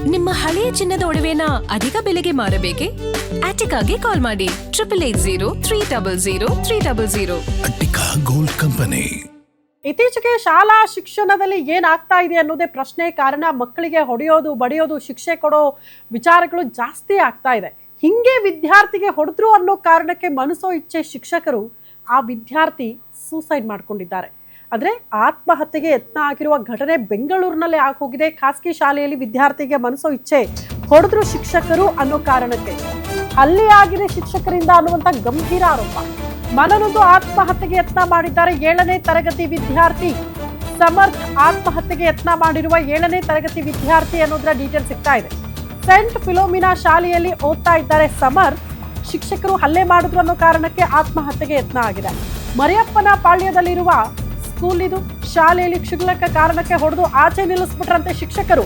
ನಿಮ್ಮ ಹಳೆಯ ಚಿನ್ನದ ಒಡವೆನ ಅಧಿಕ ಬೆಲೆಗೆ ಮಾರಬೇಕೆ? ಆಟಿಕಾಗೆ ಕಾಲ್ ಮಾಡಿ 8880 ಅಟ್ಟಿಕಾ ಗೋಲ್ಡ್ ಕಂಪನಿ. ಇತ್ತೀಚೆಗೆ ಶಾಲಾ ಶಿಕ್ಷಣದಲ್ಲಿ ಏನಾಗ್ತಾ ಇದೆ ಅನ್ನೋದೇ ಪ್ರಶ್ನೆ. ಕಾರಣ ಮಕ್ಕಳಿಗೆ ಹೊಡೆಯೋದು, ಬಡಿಯೋದು, ಶಿಕ್ಷೆ ಕೊಡೋ ವಿಚಾರಗಳು ಜಾಸ್ತಿ ಆಗ್ತಾ ಇದೆ. ಹಿಂಗೆ ವಿದ್ಯಾರ್ಥಿಗೆ ಹೊಡೆದ್ರು ಅನ್ನೋ ಕಾರಣಕ್ಕೆ ಮನಸೋ ಇಚ್ಛೆ ಶಿಕ್ಷಕರು ಆ ವಿದ್ಯಾರ್ಥಿ ಸೂಸೈಡ್ ಮಾಡ್ಕೊಂಡಿದ್ದಾರೆ. ಆದರೆ ಆತ್ಮಹತ್ಯೆಗೆ ಯತ್ನ ಆಗಿರುವ ಘಟನೆ ಬೆಂಗಳೂರಿನಲ್ಲೇ ಆಗೋಗಿದೆ. ಖಾಸಗಿ ಶಾಲೆಯಲ್ಲಿ ವಿದ್ಯಾರ್ಥಿಗೆ ಮನಸೋ ಇಚ್ಛೆ ಹೊಡೆದ್ರು ಶಿಕ್ಷಕರು ಅನ್ನೋ ಕಾರಣಕ್ಕೆ ಹಲ್ಲೆ ಆಗಿದೆ ಶಿಕ್ಷಕರಿಂದ ಅನ್ನುವಂಥ ಗಂಭೀರ ಆರೋಪ. ಮನನೊಂದು ಆತ್ಮಹತ್ಯೆಗೆ ಯತ್ನ ಮಾಡಿದ್ದಾರೆ 7ನೇ ತರಗತಿ ವಿದ್ಯಾರ್ಥಿ ಸಮರ್ಥ್. ಆತ್ಮಹತ್ಯೆಗೆ ಯತ್ನ ಮಾಡಿರುವ 7ನೇ ತರಗತಿ ವಿದ್ಯಾರ್ಥಿ ಅನ್ನೋದರ ಡೀಟೇಲ್ ಸಿಗ್ತಾ ಇದೆ. ಸೆಂಟ್ ಫಿಲೋಮಿನಾ ಶಾಲೆಯಲ್ಲಿ ಓದ್ತಾ ಇದ್ದಾರೆ ಸಮರ್ಥ್. ಶಿಕ್ಷಕರು ಹಲ್ಲೆ ಮಾಡಿದ್ರು ಅನ್ನೋ ಕಾರಣಕ್ಕೆ ಆತ್ಮಹತ್ಯೆಗೆ ಯತ್ನ ಆಗಿದೆ. ಮರಿಯಪ್ಪನ ಪಾಳ್ಯದಲ್ಲಿರುವ ಸ್ಕೂಲ್ ಇದು. ಶಾಲೆಯಲ್ಲಿ ಕ್ಷುಲ್ಲಕ ಕಾರಣಕ್ಕೆ ಹೊಡೆದು ಆಚೆ ನಿಲ್ಲಿಸ್ಬಿಟ್ರಂತೆ ಶಿಕ್ಷಕರು.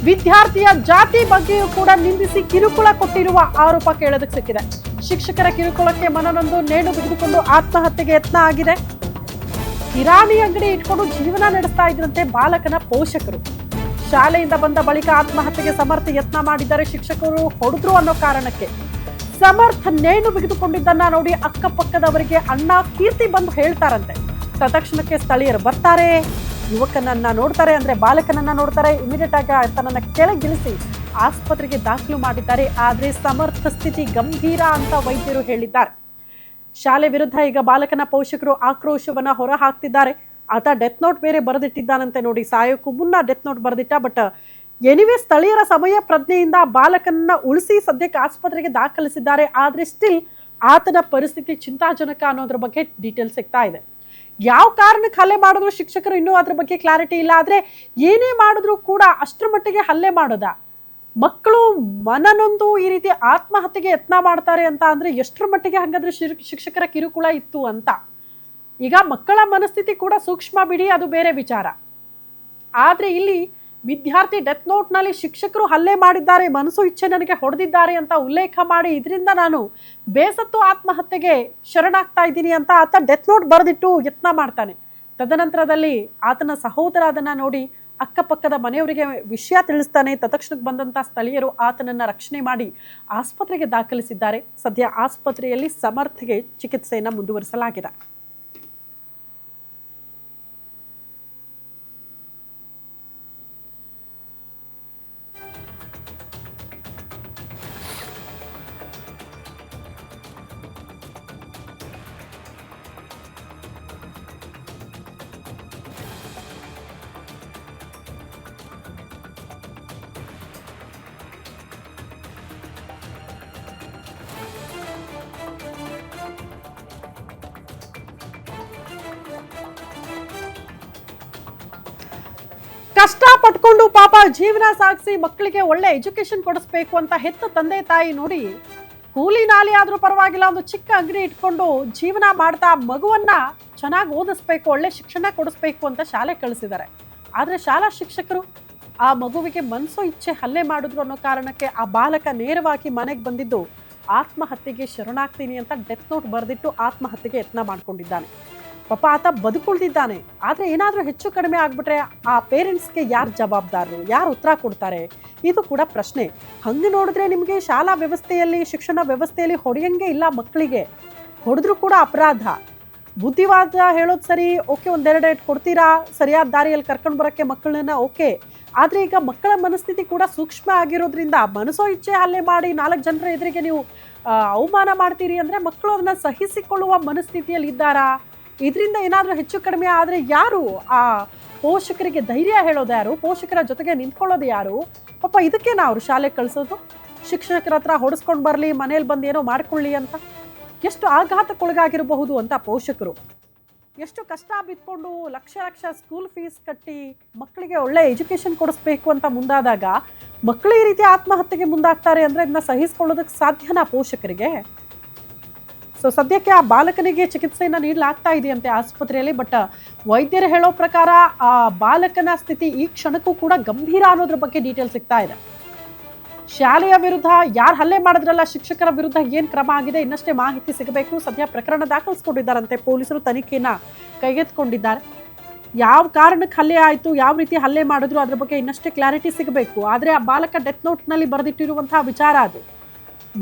ವಿದ್ಯಾರ್ಥಿಯ ಜಾತಿ ಬಗ್ಗೆಯೂ ಕೂಡ ನಿಂದಿಸಿ ಕಿರುಕುಳ ಕೊಟ್ಟಿರುವ ಆರೋಪ ಕೇಳೋದಕ್ಕೆ ಸಿಕ್ಕಿದೆ. ಶಿಕ್ಷಕರ ಕಿರುಕುಳಕ್ಕೆ ಮನನೊಂದು ನೇಣು ಬಿಗಿದುಕೊಂಡು ಆತ್ಮಹತ್ಯೆಗೆ ಯತ್ನ ಆಗಿದೆ. ಕಿರಾಣಿ ಅಂಗಡಿ ಇಟ್ಕೊಂಡು ಜೀವನ ನಡೆಸ್ತಾ ಇದ್ರಂತೆ ಬಾಲಕನ ಪೋಷಕರು. ಶಾಲೆಯಿಂದ ಬಂದ ಬಳಿಕ ಆತ್ಮಹತ್ಯೆಗೆ ಸಮರ್ಥ ಯತ್ನ ಮಾಡಿದ್ದಾರೆ. ಶಿಕ್ಷಕರು ಹೊಡೆದ್ರು ಅನ್ನೋ ಕಾರಣಕ್ಕೆ ಸಮರ್ಥ ನೇಣು ಬಿಗಿದುಕೊಂಡಿದ್ದನ್ನ ನೋಡಿ ಅಕ್ಕಪಕ್ಕದವರಿಗೆ ಅಣ್ಣ ಕೀರ್ತಿ ಬಂದು ಹೇಳ್ತಾರಂತೆ. ತಕ್ಷಣಕ್ಕೆ ಸ್ಥಳೀಯರು ಬರ್ತಾರೆ, ಯುವಕನನ್ನ ನೋಡ್ತಾರೆ, ಅಂದ್ರೆ ಬಾಲಕನನ್ನ ನೋಡ್ತಾರೆ. ಇಮಿಡಿಯೇಟ್ ಆಗಿ ತನ್ನನ್ನ ಕೆಳಗಿಳಿಸಿ ಆಸ್ಪತ್ರೆಗೆ ದಾಖಲು ಮಾಡಿದ್ದಾರೆ. ಆದ್ರೆ ಸಮರ್ಥ ಸ್ಥಿತಿ ಗಂಭೀರ ಅಂತ ವೈದ್ಯರು ಹೇಳಿದ್ದಾರೆ. ಶಾಲೆ ವಿರುದ್ಧ ಈಗ ಬಾಲಕನ ಪೋಷಕರು ಆಕ್ರೋಶವನ್ನ ಹೊರ ಹಾಕ್ತಿದ್ದಾರೆ. ಆತ ಡೆತ್ ನೋಟ್ ಬೇರೆ ಬರೆದಿಟ್ಟಿದ್ದಾನಂತೆ. ನೋಡಿ, ಸಾಯೋಕ್ಕೂ ಮುನ್ನ ಡೆತ್ ನೋಟ್ ಬರೆದಿಟ್ಟ. ಬಟ್ ಎನಿವೆ ಸ್ಥಳೀಯರ ಸಮಯ ಪ್ರಜ್ಞೆಯಿಂದ ಬಾಲಕನನ್ನ ಉಳಿಸಿ ಸದ್ಯಕ್ಕೆ ಆಸ್ಪತ್ರೆಗೆ ದಾಖಲಿಸಿದ್ದಾರೆ. ಆದ್ರೆ ಸ್ಟಿಲ್ ಆತನ ಪರಿಸ್ಥಿತಿ ಚಿಂತಾಜನಕ ಅನ್ನೋದ್ರ ಬಗ್ಗೆ ಡೀಟೇಲ್ಸ್ ಸಿಗ್ತಾ ಇದೆ. ಯಾವ ಕಾರಣಕ್ಕೆ ಹಲ್ಲೆ ಮಾಡಿದ್ರು ಶಿಕ್ಷಕರು ಇನ್ನೂ ಅದ್ರ ಬಗ್ಗೆ ಕ್ಲಾರಿಟಿ ಇಲ್ಲ. ಆದ್ರೆ ಏನೇ ಮಾಡಿದ್ರು ಕೂಡ ಅಷ್ಟರ ಮಟ್ಟಿಗೆ ಹಲ್ಲೆ ಮಾಡೋದ? ಮಕ್ಕಳು ಮನನೊಂದು ಈ ರೀತಿ ಆತ್ಮಹತ್ಯೆಗೆ ಯತ್ನ ಮಾಡ್ತಾರೆ ಅಂತ ಅಂದ್ರೆ ಎಷ್ಟರ ಮಟ್ಟಿಗೆ ಹಾಗಾದ್ರೆ ಶಿಕ್ಷಕರ ಕಿರುಕುಳ ಇತ್ತು ಅಂತ. ಈಗ ಮಕ್ಕಳ ಮನಸ್ಥಿತಿ ಕೂಡ ಸೂಕ್ಷ್ಮ ಬಿಡಿ, ಅದು ಬೇರೆ ವಿಚಾರ. ಆದ್ರೆ ಇಲ್ಲಿ ವಿದ್ಯಾರ್ಥಿ ಡೆತ್ ನೋಟ್ನಲ್ಲಿ ಶಿಕ್ಷಕರು ಹಲ್ಲೆ ಮಾಡಿದ್ದಾರೆ, ಮನಸ್ಸು ಇಚ್ಛೆ ನನಗೆ ಹೊಡೆದಿದ್ದಾರೆ ಅಂತ ಉಲ್ಲೇಖ ಮಾಡಿ ಇದರಿಂದ ನಾನು ಬೇಸತ್ತು ಆತ್ಮಹತ್ಯೆಗೆ ಶರಣಾಗ್ತಾ ಇದ್ದೀನಿ ಅಂತ ಆತ ಡೆತ್ ನೋಟ್ ಬರೆದಿಟ್ಟು ಯತ್ನ ಮಾಡ್ತಾನೆ. ತದನಂತರದಲ್ಲಿ ಆತನ ಸಹೋದರ ಅದನ್ನ ನೋಡಿ ಅಕ್ಕಪಕ್ಕದ ಮನೆಯವರಿಗೆ ವಿಷಯ ತಿಳಿಸ್ತಾನೆ. ತಕ್ಷಣಕ್ಕೆ ಬಂದಂಥ ಸ್ಥಳೀಯರು ಆತನನ್ನ ರಕ್ಷಣೆ ಮಾಡಿ ಆಸ್ಪತ್ರೆಗೆ ದಾಖಲಿಸಿದ್ದಾರೆ. ಸದ್ಯ ಆಸ್ಪತ್ರೆಯಲ್ಲಿ ಸಮರ್ಥಗೆ ಚಿಕಿತ್ಸೆಯನ್ನು ಮುಂದುವರಿಸಲಾಗಿದೆ. ಕಷ್ಟ ಪಟ್ಕೊಂಡು ಪಾಪ ಜೀವನ ಸಾಗಿಸಿ ಮಕ್ಕಳಿಗೆ ಒಳ್ಳೆ ಎಜುಕೇಶನ್ ಕೊಡಿಸ್ಬೇಕು ಅಂತ ಹೆತ್ತ ತಂದೆ ತಾಯಿ ನೋಡಿ ಕೂಲಿ ನಾಲಿ ಆದ್ರೂ ಪರವಾಗಿಲ್ಲ ಒಂದು ಚಿಕ್ಕ ಅಂಗಡಿ ಇಟ್ಕೊಂಡು ಜೀವನ ಮಾಡ್ತಾ ಮಗುವನ್ನ ಚೆನ್ನಾಗಿ ಓದಿಸ್ಬೇಕು, ಒಳ್ಳೆ ಶಿಕ್ಷಣ ಕೊಡಿಸ್ಬೇಕು ಅಂತ ಶಾಲೆ ಕಳಿಸಿದ್ದಾರೆ. ಆದ್ರೆ ಶಾಲಾ ಶಿಕ್ಷಕರು ಆ ಮಗುವಿಗೆ ಮನಸೋ ಇಚ್ಛೆ ಹಲ್ಲೆ ಮಾಡಿದ್ರು ಅನ್ನೋ ಕಾರಣಕ್ಕೆ ಆ ಬಾಲಕ ನೇರವಾಗಿ ಮನೆಗೆ ಬಂದಿದ್ದು ಆತ್ಮಹತ್ಯೆಗೆ ಶರಣಾಗ್ತೀನಿ ಅಂತ ಡೆತ್ ನೋಟ್ ಬರೆದಿಟ್ಟು ಆತ್ಮಹತ್ಯೆಗೆ ಯತ್ನ ಮಾಡ್ಕೊಂಡಿದ್ದಾನೆ. ಪಾಪ ಆತ ಬದುಕುಳಿದಿದ್ದಾನೆ. ಆದರೆ ಏನಾದರೂ ಹೆಚ್ಚು ಕಡಿಮೆ ಆಗಿಬಿಟ್ರೆ ಆ ಪೇರೆಂಟ್ಸ್ಗೆ ಯಾರು ಜವಾಬ್ದಾರರು, ಯಾರು ಉತ್ತರ ಕೊಡ್ತಾರೆ? ಇದು ಕೂಡ ಪ್ರಶ್ನೆ. ಹಂಗೆ ನೋಡಿದ್ರೆ ನಿಮಗೆ ಶಾಲಾ ವ್ಯವಸ್ಥೆಯಲ್ಲಿ, ಶಿಕ್ಷಣ ವ್ಯವಸ್ಥೆಯಲ್ಲಿ ಹೊಡೆಯಂಗೆ ಇಲ್ಲ. ಮಕ್ಕಳಿಗೆ ಹೊಡೆದ್ರೂ ಕೂಡ ಅಪರಾಧ. ಬುದ್ಧಿವಾದ ಹೇಳೋದು ಸರಿ, ಓಕೆ, ಒಂದೆರಡು ಏಟ್ ಕೊಡ್ತೀರಾ, ಸರಿಯಾದ ದಾರಿಯಲ್ಲಿ ಕರ್ಕೊಂಡು ಬರೋಕ್ಕೆ ಮಕ್ಕಳನ್ನ, ಓಕೆ. ಆದರೆ ಈಗ ಮಕ್ಕಳ ಮನಸ್ಥಿತಿ ಕೂಡ ಸೂಕ್ಷ್ಮ ಆಗಿರೋದ್ರಿಂದ ಮನಸೋ ಇಚ್ಛೆ ಹಲ್ಲೆ ಮಾಡಿ 4 ಜನರ ಎದುರಿಗೆ ನೀವು ಅವಮಾನ ಮಾಡ್ತೀರಿ ಅಂದರೆ ಮಕ್ಕಳು ಅದನ್ನ ಸಹಿಸಿಕೊಳ್ಳುವ ಮನಸ್ಥಿತಿಯಲ್ಲಿ ಇದ್ದಾರಾ? ಇದರಿಂದ ಏನಾದರೂ ಹೆಚ್ಚು ಕಡಿಮೆ ಆದರೆ ಯಾರು ಆ ಪೋಷಕರಿಗೆ ಧೈರ್ಯ ಹೇಳೋದು ಯಾರು? ಪೋಷಕರ ಜೊತೆಗೆ ನಿಂತ್ಕೊಳ್ಳೋದು ಯಾರು? ಪಾಪ ಇದಕ್ಕೆ ನಾವು ಶಾಲೆಗೆ ಕಳಿಸೋದು, ಶಿಕ್ಷಕರ ಹತ್ರ ಹೊಡೆಸ್ಕೊಂಡು ಬರಲಿ, ಮನೇಲಿ ಬಂದು ಏನೋ ಮಾಡ್ಕೊಳ್ಳಿ ಅಂತ. ಎಷ್ಟು ಆಘಾತಕ್ಕೊಳಗಾಗಿರಬಹುದು ಅಂತ ಪೋಷಕರು ಎಷ್ಟು ಕಷ್ಟ ಬಿತ್ಕೊಂಡು ಲಕ್ಷ ಲಕ್ಷ ಸ್ಕೂಲ್ ಫೀಸ್ ಕಟ್ಟಿ ಮಕ್ಕಳಿಗೆ ಒಳ್ಳೆ ಎಜುಕೇಷನ್ ಕೊಡಿಸ್ಬೇಕು ಅಂತ ಮುಂದಾದಾಗ ಮಕ್ಕಳು ಈ ರೀತಿ ಆತ್ಮಹತ್ಯೆಗೆ ಮುಂದಾಗ್ತಾರೆ ಅಂದರೆ ಇದನ್ನ ಸಹಿಸ್ಕೊಳ್ಳೋದಕ್ಕೆ ಸಾಧ್ಯನಾ ಪೋಷಕರಿಗೆ? ಸೊ ಸದ್ಯಕ್ಕೆ ಆ ಬಾಲಕನಿಗೆ ಚಿಕಿತ್ಸೆಯನ್ನು ನೀಡಲಾಗ್ತಾ ಇದೆಯಂತೆ ಆಸ್ಪತ್ರೆಯಲ್ಲಿ. ಬಟ್ ವೈದ್ಯರು ಹೇಳೋ ಪ್ರಕಾರ ಆ ಬಾಲಕನ ಸ್ಥಿತಿ ಈ ಕ್ಷಣಕ್ಕೂ ಕೂಡ ಗಂಭೀರ ಅನ್ನೋದ್ರ ಬಗ್ಗೆ ಡೀಟೇಲ್ ಸಿಗ್ತಾ ಇದೆ. ಶಾಲೆಯ ವಿರುದ್ಧ ಯಾರು ಹಲ್ಲೆ ಮಾಡಿದ್ರಲ್ಲ, ಶಿಕ್ಷಕರ ವಿರುದ್ಧ ಏನು ಕ್ರಮ ಆಗಿದೆ ಇನ್ನಷ್ಟೇ ಮಾಹಿತಿ ಸಿಗಬೇಕು. ಸದ್ಯ ಪ್ರಕರಣ ದಾಖಲಿಸಿಕೊಂಡಿದ್ದಾರಂತೆ, ಪೊಲೀಸರು ತನಿಖೆಯನ್ನ ಕೈಗೆತ್ತಿಕೊಂಡಿದ್ದಾರೆ. ಯಾವ ಕಾರಣಕ್ಕೆ ಹಲ್ಲೆ ಆಯಿತು, ಯಾವ ರೀತಿ ಹಲ್ಲೆ ಮಾಡಿದ್ರು ಅದ್ರ ಬಗ್ಗೆ ಇನ್ನಷ್ಟೇ ಕ್ಲಾರಿಟಿ ಸಿಗಬೇಕು. ಆದರೆ ಆ ಬಾಲಕ ಡೆತ್ ನೋಟ್ನಲ್ಲಿ ಬರೆದಿಟ್ಟಿರುವಂತಹ ವಿಚಾರ ಅದು.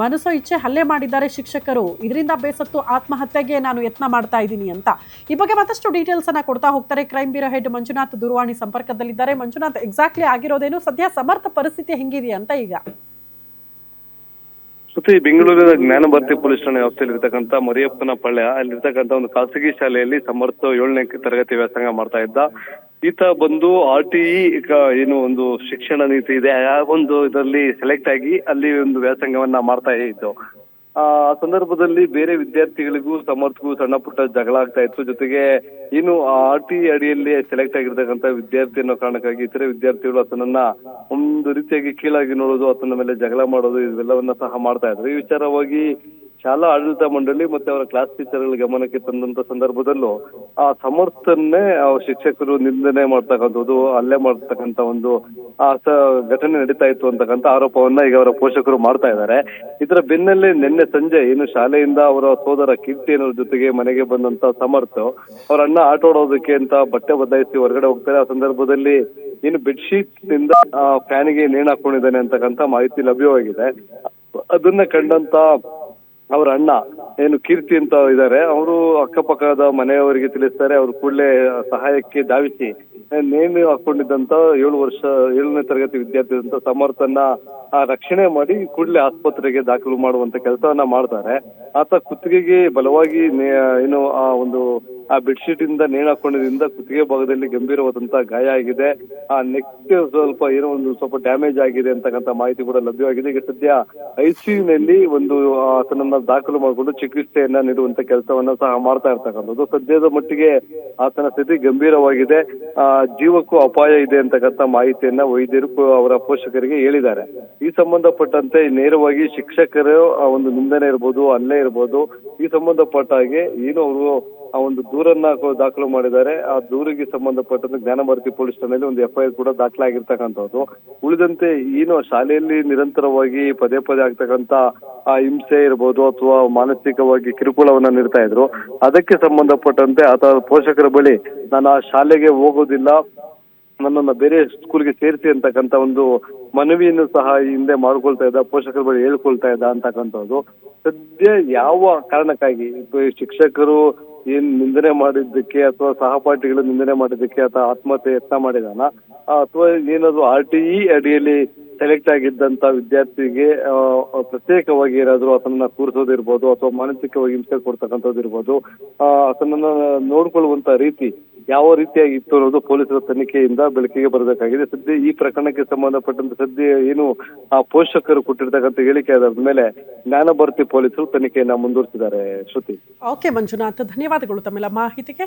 ಮನಸ್ಸೋ ಇಚ್ಛೆ ಹಲ್ಲೆ ಮಾಡಿದ್ದಾರೆ ಶಿಕ್ಷಕರು, ಇದರಿಂದ ಬೇಸತ್ತು ಆತ್ಮಹತ್ಯೆಗೆ ನಾನು ಯತ್ನ ಮಾಡ್ತಾ ಇದ್ದೀನಿ ಅಂತ. ಈ ಬಗ್ಗೆ ಮತ್ತಷ್ಟು ಡೀಟೇಲ್ಸ್ ಅನ್ನ ಕೊಡ್ತಾ ಹೋಗ್ತಾರೆ ಕ್ರೈಮ್ ಬ್ಯೂರೋ ಹೆಡ್ ಮಂಜುನಾಥ್ ದೂರವಾಣಿ ಸಂಪರ್ಕದಲ್ಲಿದ್ದಾರೆ. ಮಂಜುನಾಥ್, ಎಕ್ಸಾಕ್ಟ್ಲಿ ಆಗಿರೋದೇನು, ಸದ್ಯ ಸಮರ್ಥ ಪರಿಸ್ಥಿತಿ ಹೆಂಗಿದೆ ಅಂತ ಈಗ? ಬೆಂಗಳೂರಿನ ಜ್ಞಾನಭಾರತಿ ಪೊಲೀಸ್ ಠಾಣೆ ವ್ಯಾಪ್ತಿಯಲ್ಲಿ ಇರ್ತಕ್ಕಂಥ ಮರಿಯಪ್ಪನ ಪಾಳ್ಯ ಅಲ್ಲಿರ್ತಕ್ಕಂಥ ಒಂದು ಖಾಸಗಿ ಶಾಲೆಯಲ್ಲಿ ಸಮರ್ಥ 7ನೇ ತರಗತಿ ವ್ಯಾಸಂಗ ಮಾಡ್ತಾ ಇದ್ದ. ಈತ ಬಂದು RTE ಏನು ಒಂದು ಶಿಕ್ಷಣ ನೀತಿ ಇದೆ, ಆ ಒಂದು ಇದರಲ್ಲಿ ಸೆಲೆಕ್ಟ್ ಆಗಿ ಅಲ್ಲಿ ಒಂದು ವ್ಯಾಸಂಗವನ್ನ ಮಾಡ್ತಾ ಇದ್ದು. ಆ ಸಂದರ್ಭದಲ್ಲಿ ಬೇರೆ ವಿದ್ಯಾರ್ಥಿಗಳಿಗೂ ಸಮರ್ಥಗೂ ಸಣ್ಣ ಪುಟ್ಟ ಜಗಳ ಆಗ್ತಾ ಇತ್ತು. ಜೊತೆಗೆ ಏನು RTE ಅಡಿಯಲ್ಲಿ ಸೆಲೆಕ್ಟ್ ಆಗಿರ್ತಕ್ಕಂಥ ವಿದ್ಯಾರ್ಥಿ ಅನ್ನೋ ಕಾರಣಕ್ಕಾಗಿ ಇತರೆ ವಿದ್ಯಾರ್ಥಿಗಳು ಆತನನ್ನ ಒಂದು ರೀತಿಯಾಗಿ ಕೀಳಾಗಿ ನೋಡೋದು, ಆತನ ಮೇಲೆ ಜಗಳ ಮಾಡೋದು, ಇವೆಲ್ಲವನ್ನ ಸಹ ಮಾಡ್ತಾ ಇದ್ರು. ಈ ವಿಚಾರವಾಗಿ ಶಾಲಾ ಆಡಳಿತ ಮಂಡಳಿ ಮತ್ತೆ ಅವರ ಕ್ಲಾಸ್ ಟೀಚರ್ಗಳ ಗಮನಕ್ಕೆ ತಂದಂತ ಸಂದರ್ಭದಲ್ಲೂ ಆ ಸಮರ್ಥನ್ನೇ ಶಿಕ್ಷಕರು ನಿಂದನೆ ಮಾಡ್ತಕ್ಕಂಥದ್ದು, ಹಲ್ಲೆ ಮಾಡ್ತಕ್ಕಂಥ ಒಂದು ಘಟನೆ ನಡೀತಾ ಇತ್ತು ಅಂತಕ್ಕಂಥ ಆರೋಪವನ್ನ ಈಗ ಅವರ ಪೋಷಕರು ಮಾಡ್ತಾ ಇದ್ದಾರೆ. ಇದರ ಬೆನ್ನಲ್ಲೇ ನಿನ್ನೆ ಸಂಜೆ ಏನು ಶಾಲೆಯಿಂದ ಅವರ ಸೋದರ ಕೀರ್ತಿ ಅನ್ನೋರ ಜೊತೆಗೆ ಮನೆಗೆ ಬಂದಂತ ಸಮರ್ಥ ಅವರ ಅಣ್ಣ ಆಟೋಡೋದಕ್ಕೆ ಅಂತ ಬಟ್ಟೆ ಬದಲಾಯಿಸಿ ಹೊರಗಡೆ ಹೋಗ್ತಾರೆ. ಆ ಸಂದರ್ಭದಲ್ಲಿ ಏನು ಬೆಡ್ಶೀಟ್ ನಿಂದ ಫ್ಯಾನಿಗೆ ನೇಣು ಹಾಕೊಂಡಿದ್ದಾನೆ ಅಂತಕ್ಕಂಥ ಮಾಹಿತಿ ಲಭ್ಯವಾಗಿದೆ. ಅದನ್ನ ಕಂಡಂತ ಅವರ ಅಣ್ಣ ಏನು ಕೀರ್ತಿ ಅಂತ ಇದ್ದಾರೆ, ಅವರು ಅಕ್ಕಪಕ್ಕದ ಮನೆಯವರಿಗೆ ತಿಳಿಸ್ತಾರೆ. ಅವರು ಕೂಡಲೇ ಸಹಾಯಕ್ಕೆ ಧಾವಿಸಿ ನೇಣು ಹಾಕೊಂಡಿದ್ದಂತ 7ನೇ ತರಗತಿ ವಿದ್ಯಾರ್ಥಿ ಅಂತ ಸಮರ್ಥನ ರಕ್ಷಣೆ ಮಾಡಿ ಕೂಡಲೇ ಆಸ್ಪತ್ರೆಗೆ ದಾಖಲು ಮಾಡುವಂತ ಕೆಲಸವನ್ನ ಮಾಡ್ತಾರೆ. ಆತ ಕುತ್ತಿಗೆಗೆ ಬಲವಾಗಿ ಏನು ಆ ಒಂದು ಆ ಬೆಡ್ಶೀಟ್ ಇಂದ ನೇಣು ಹಾಕೊಂಡಿದ್ರಿಂದ ಕುತ್ತಿಗೆ ಭಾಗದಲ್ಲಿ ಗಂಭೀರವಾದಂತ ಗಾಯ ಆಗಿದೆ. ಆ ನೆಕ್ ಸ್ವಲ್ಪ ಡ್ಯಾಮೇಜ್ ಆಗಿದೆ ಅಂತಕ್ಕಂಥ ಮಾಹಿತಿ ಕೂಡ ಲಭ್ಯವಾಗಿದೆ. ಈಗ ಸದ್ಯ ICU ನಲ್ಲಿ ಒಂದು ಆತನನ್ನ ದಾಖಲು ಮಾಡಿಕೊಂಡು ಚಿಕಿತ್ಸೆಯನ್ನ ನೀಡುವಂತ ಕೆಲಸವನ್ನ ಸಹ ಮಾಡ್ತಾ ಇರ್ತಕ್ಕಂಥದ್ದು. ಸದ್ಯದ ಮಟ್ಟಿಗೆ ಆತನ ಸ್ಥಿತಿ ಗಂಭೀರವಾಗಿದೆ, ಜೀವಕ್ಕೂ ಅಪಾಯ ಇದೆ ಅಂತಕ್ಕಂಥ ಮಾಹಿತಿಯನ್ನ ವೈದ್ಯರು ಅವರ ಪೋಷಕರಿಗೆ ಹೇಳಿದ್ದಾರೆ. ಈ ಸಂಬಂಧಪಟ್ಟಂತೆ ನೇರವಾಗಿ ಶಿಕ್ಷಕರು ಒಂದು ನಿಂದನೆ ಇರ್ಬೋದು, ಹಲ್ಲೆ ಇರ್ಬೋದು, ಈ ಸಂಬಂಧಪಟ್ಟ ಹಾಗೆ ಏನು ಅವರು ಆ ಒಂದು ದೂರನ್ನ ದಾಖಲು ಮಾಡಿದ್ದಾರೆ. ಆ ದೂರಿಗೆ ಸಂಬಂಧಪಟ್ಟಂತೆ ಜ್ಞಾನಭಾರತಿ ಪೊಲೀಸ್ ಠಾಣೆಯಲ್ಲಿ ಒಂದು FIR ಕೂಡ ದಾಖಲಾಗಿರ್ತಕ್ಕಂಥದ್ದು. ಉಳಿದಂತೆ ಏನು ಶಾಲೆಯಲ್ಲಿ ನಿರಂತರವಾಗಿ ಪದೇ ಪದೇ ಆಗ್ತಕ್ಕಂಥ ಆ ಹಿಂಸೆ ಇರ್ಬೋದು ಅಥವಾ ಮಾನಸಿಕವಾಗಿ ಕಿರುಕುಳವನ್ನ ನೀಡ್ತಾ ಇದ್ರು, ಅದಕ್ಕೆ ಸಂಬಂಧಪಟ್ಟಂತೆ ಆತ ಪೋಷಕರ ಬಳಿ ನಾನು ಆ ಶಾಲೆಗೆ ಹೋಗೋದಿಲ್ಲ, ನನ್ನನ್ನ ಬೇರೆ ಸ್ಕೂಲ್ಗೆ ಸೇರಿಸಿ ಅಂತಕ್ಕಂಥ ಒಂದು ಮನವಿಯನ್ನು ಸಹ ಹಿಂದೆ ಮಾಡ್ಕೊಳ್ತಾ ಇದ್ದ, ಪೋಷಕರ ಬಳಿ ಹೇಳ್ಕೊಳ್ತಾ ಇದ್ದ ಅಂತಕ್ಕಂಥದ್ದು. ಸದ್ಯ ಯಾವ ಕಾರಣಕ್ಕಾಗಿ ಶಿಕ್ಷಕರು ಏನ್ ನಿಂದನೆ ಮಾಡಿದ್ದಕ್ಕೆ ಅಥವಾ ಸಹಪಾಠಿಗಳು ನಿಂದನೆ ಮಾಡಿದ್ದಕ್ಕೆ ಅಥವಾ ಆತ್ಮಹತ್ಯೆ ಯತ್ನ ಮಾಡಿದಾನ ಅಥವಾ ಏನಾದ್ರು RTE ಅಡಿಯಲ್ಲಿ ಸೆಲೆಕ್ಟ್ ಆಗಿದ್ದಂತ ವಿದ್ಯಾರ್ಥಿಗೆ ಪ್ರತ್ಯೇಕವಾಗಿ ಏನಾದ್ರು ಆತನನ್ನ ಕೂರಿಸೋದಿರ್ಬೋದು ಅಥವಾ ಮಾನಸಿಕವಾಗಿ ಹಿಂಸೆ ಕೊಡ್ತಕ್ಕಂಥದ್ದು ಇರ್ಬೋದು, ಆತನನ್ನ ನೋಡ್ಕೊಳ್ಳುವಂತ ರೀತಿ ಯಾವ ರೀತಿಯಾಗಿತ್ತು ಅನ್ನೋದು ಪೊಲೀಸರ ತನಿಖೆಯಿಂದ ಬೆಳಕಿಗೆ ಬರಬೇಕಾಗಿದೆ. ಸದ್ಯ ಈ ಪ್ರಕರಣಕ್ಕೆ ಸಂಬಂಧಪಟ್ಟಂತೆ ಸದ್ಯ ಏನು ಆ ಪೋಷಕರು ಕೊಟ್ಟಿರ್ತಕ್ಕಂಥ ಹೇಳಿಕೆ ಆಧಾರದ ಮೇಲೆ ಜ್ಞಾನಭಾರತಿ ಪೊಲೀಸರು ತನಿಖೆಯನ್ನ ಮುಂದುವರಿಸಿದ್ದಾರೆ. ಶ್ರುತಿ. ಓಕೆ ಮಂಜುನಾಥ್, ಧನ್ಯವಾದಗಳು ತಮ್ಮೆಲ್ಲ ಮಾಹಿತಿಗೆ.